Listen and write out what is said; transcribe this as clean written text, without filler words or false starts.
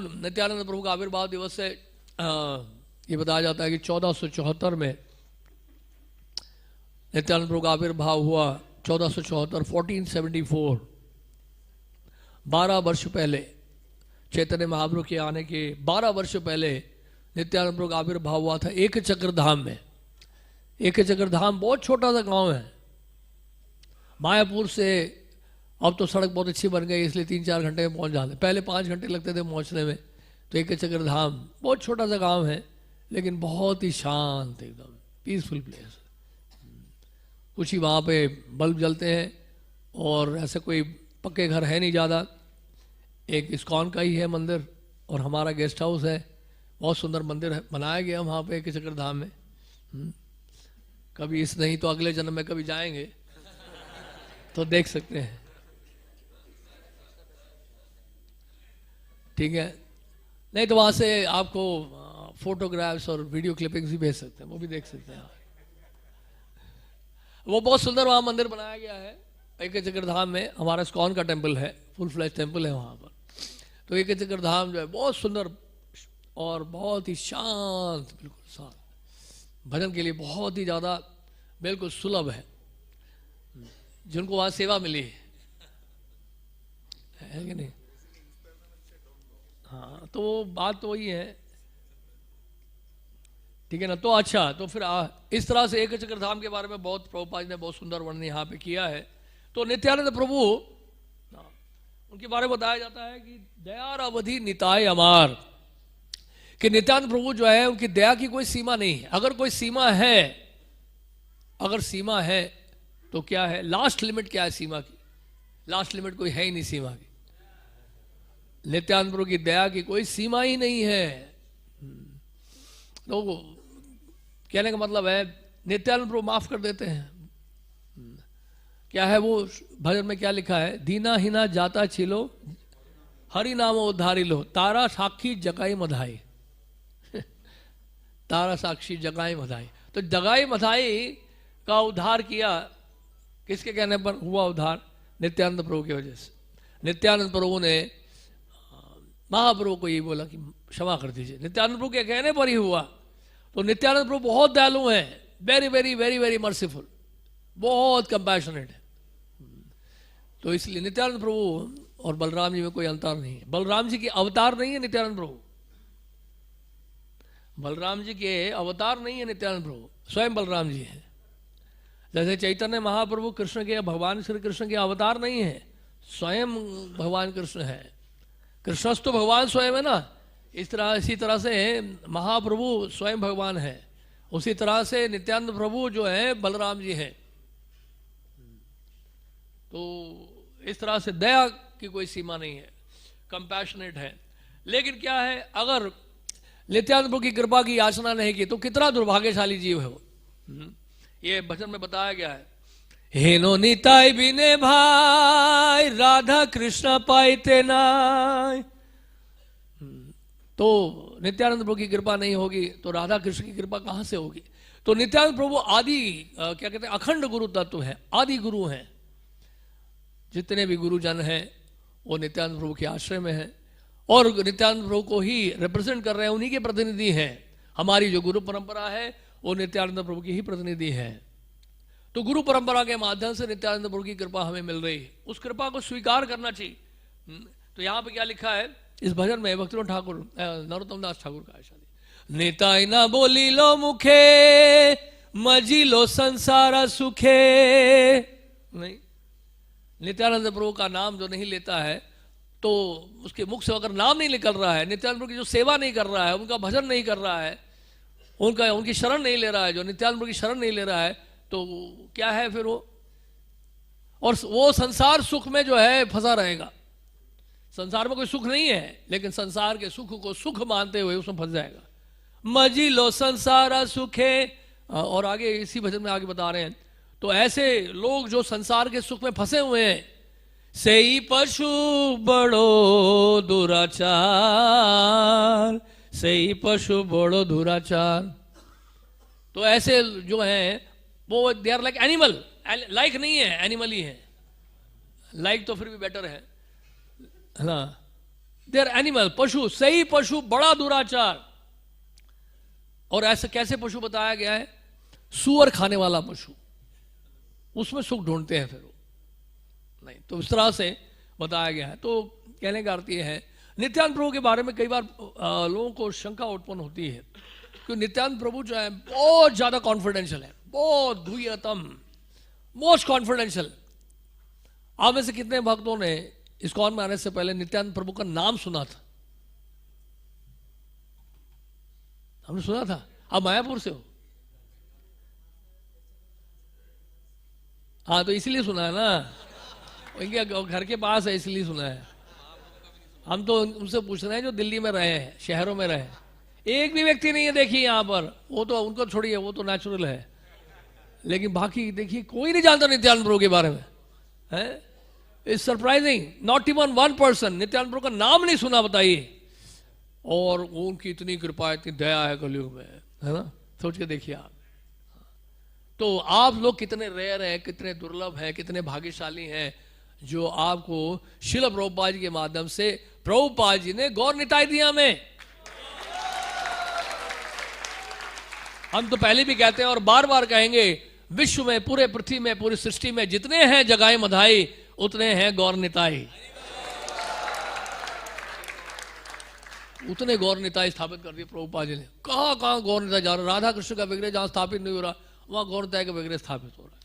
नित्यानंद प्रभु का आविर्भाव दिवस है, ये बताया जाता है कि 1474 में नित्यानंद प्रभु का आविर्भाव हुआ। 1474, 1474, 12 वर्ष पहले, चैतन्य महाप्रभु के आने के 12 वर्ष पहले नित्यानंद प्रभु का आविर्भाव हुआ था एक चक्र धाम में। एक चक्र धाम बहुत छोटा सा गांव है मायापुर से। अब तो सड़क बहुत अच्छी बन गई, इसलिए 3-4 घंटे में पहुंच जाते, पहले 5 घंटे लगते थे पहुंचने में। तो एक चक्र धाम बहुत छोटा सा गांव है, लेकिन बहुत ही शांत, एकदम पीसफुल प्लेस। कुछ ही वहाँ पे बल्ब जलते हैं और ऐसे कोई पक्के घर है नहीं ज़्यादा। एक इस्कॉन का ही है मंदिर और हमारा गेस्ट हाउस है। बहुत सुंदर मंदिर है, बनाया गया वहाँ पे एक चक्र धाम में। कभी इस नहीं तो अगले जन्म में कभी जाएंगे तो देख सकते हैं, ठीक है। नहीं तो वहाँ से आपको फोटोग्राफ्स और वीडियो क्लिपिंग्स भी भेज सकते हैं, वो भी देख सकते हैं। वो बहुत सुंदर वहाँ मंदिर बनाया गया है एक चक्र धाम में। हमारा इस्कॉन का टेम्पल है, फुल फ्लैश टेम्पल है वहाँ पर। तो एक चक्र धाम जो है बहुत सुंदर और बहुत ही शांत, बिल्कुल शांत, भजन के लिए बहुत ही ज़्यादा बिल्कुल सुलभ है। जिनको वहाँ सेवा मिली है कि नहीं? हाँ, तो वो बात तो वही है, ठीक है ना। तो अच्छा, तो फिर इस तरह से एक चक्र धाम के बारे में बहुत प्रभुपाद ने बहुत सुंदर वर्णन यहाँ पे किया है। तो नित्यानंद प्रभु उनके बारे में बताया जाता है कि दयार अवधि निताय अमार, कि नित्यानंद प्रभु जो है उनकी दया की कोई सीमा नहीं है। अगर कोई सीमा है, अगर सीमा है तो क्या है? लास्ट लिमिट क्या है सीमा की? लास्ट लिमिट कोई है ही नहीं सीमा की। नित्यानंद प्रभु की दया की कोई सीमा ही नहीं है। तो कहने का मतलब है नित्यानंद प्रभु माफ कर देते हैं। क्या है वो भजन में क्या लिखा है? दीना हीना जाता छिलो, हरि नाम उद्धारी लो, तारा साक्षी जगाई मधाई। तारा साक्षी जगाई मधाई। तो जगाई मधाई का उद्धार किया, किसके कहने पर हुआ उद्धार? नित्यानंद प्रभु की वजह से। नित्यानंद प्रभु ने महाप्रभु को ये बोला कि क्षमा कर दीजिए, नित्यानंद प्रभु के कहने पर ही हुआ। तो नित्यानंद प्रभु बहुत दयालु हैं, very very very very merciful, बहुत कंपैशनेट है। तो इसलिए नित्यानंद प्रभु और बलराम जी में कोई अंतर नहीं है। बलराम जी के अवतार नहीं है नित्यानंद प्रभु, बलराम जी के अवतार नहीं है नित्यानंद प्रभु, स्वयं बलराम जी हैं। जैसे चैतन्य महाप्रभु कृष्ण के, भगवान श्री कृष्ण के अवतार नहीं है, स्वयं भगवान कृष्ण है। कृष्णस्त तो भगवान स्वयं है ना। इसी तरह से महाप्रभु स्वयं भगवान है, उसी तरह से नित्यानंद प्रभु जो है बलराम जी हैं। तो इस तरह से दया की कोई सीमा नहीं है, कंपैशनेट है। लेकिन क्या है, अगर नित्यानंद प्रभु की कृपा की याचना नहीं की तो कितना दुर्भाग्यशाली जीव है वो। ये भजन में बताया गया है, हेनो निताई बिने भाई, राधा कृष्ण पाइते नाय। तो नित्यानंद प्रभु की कृपा नहीं होगी तो राधा कृष्ण की कृपा कहाँ से होगी? तो नित्यानंद प्रभु आदि क्या कहते हैं, अखंड गुरु तत्व है, आदि गुरु हैं। जितने भी गुरुजन हैं वो नित्यानंद प्रभु के आश्रय में हैं और नित्यानंद प्रभु को ही रिप्रेजेंट कर रहे हैं, उन्हीं के प्रतिनिधि हैं। हमारी जो गुरु परंपरा है वो नित्यानंद प्रभु की ही प्रतिनिधि है। तो गुरु परंपरा के माध्यम से नित्यानंद प्रभु की कृपा हमें मिल रही है, उस कृपा को स्वीकार करना चाहिए। तो यहाँ पे क्या लिखा है इस भजन में? भक्तिनाथ ठाकुर, नरोत्तम दास ठाकुर का है। निताई ना बोली लो मुखे, मजी लो संसार सुखे। नहीं, नित्यानंद प्रभु का नाम जो नहीं लेता है तो उसके मुख से अगर नाम नहीं निकल रहा है, नित्यानंद प्रभु की जो सेवा नहीं कर रहा है, उनका भजन नहीं कर रहा है, उनकी शरण नहीं ले रहा है, जो नित्यानंद प्रभु की शरण नहीं ले रहा है, तो क्या है फिर वो? और वो संसार सुख में जो है फंसा रहेगा। संसार में कोई सुख नहीं है, लेकिन संसार के सुख को सुख मानते हुए उसमें फंस जाएगा। मजी लो संसार सुखे। और आगे इसी भजन में आगे बता रहे हैं, तो ऐसे लोग जो संसार के सुख में फंसे हुए हैं, सेई पशु बड़ो दुराचार, सेई पशु बड़ो दुराचार। तो ऐसे जो हैं वो they are like animal, like नहीं है, एनिमल ही है। लाइक तो फिर भी बेटर है ना। देयर एनिमल, पशु, सही पशु बड़ा दुराचार। और ऐसे कैसे पशु बताया गया है? सूअर खाने वाला पशु, उसमें सुख ढूंढते हैं फिर वो नहीं, तो इस तरह से बताया गया है। तो कहने का अर्थ ये है, नित्यानंद प्रभु के बारे में कई बार लोगों को शंका उत्पन्न होती है कि नित्यानंद प्रभु जो है बहुत ज्यादा कॉन्फिडेंशियल है, बहुत गुह्यतम, मोस्ट कॉन्फिडेंशियल। आप में से कितने भक्तों ने इस्कॉन में आने से पहले नित्यानंद प्रभु का नाम सुना था? हमने सुना था। आप मायापुर से हो? हाँ, तो इसलिए सुना है ना, इनके घर के पास है इसलिए सुना है। हम तो उनसे पूछ रहे हैं जो दिल्ली में रहे हैं, शहरों में रहे। एक भी व्यक्ति नहीं है देखिए यहाँ पर, वो तो उनको छोड़िए, वो तो नेचुरल है, लेकिन बाकी देखिए कोई नहीं जानता नित्यानंद प्रभु के बारे में है। It's surprising, not even one person Nityananda Prabhu का नाम नहीं सुना, बताइए। और उनकी इतनी कृपा, इतनी दया है कलयुग में, है ना, सोच के देखिए आप। तो आप लोग कितने रेयर हैं, कितने दुर्लभ हैं, कितने भाग्यशाली हैं जो आपको शिल प्रभुपाद जी के माध्यम से प्रभुपाद जी ने गौर निताय दिया हमें। हम तो पहले भी कहते हैं और बार बार कहेंगे, विश्व में, पूरे पृथ्वी में, पूरी सृष्टि में जितने हैं जगाए मधाई, उतने हैं गौर निताई। उतने गौर निताई स्थापित कर दिए प्रभुपाद जी ने। कहां कहां गौर निताई जा रहा, राधा कृष्ण का विग्रह जहां स्थापित नहीं हो रहा, वहां गौर निताई का विग्रह स्थापित हो रहा है।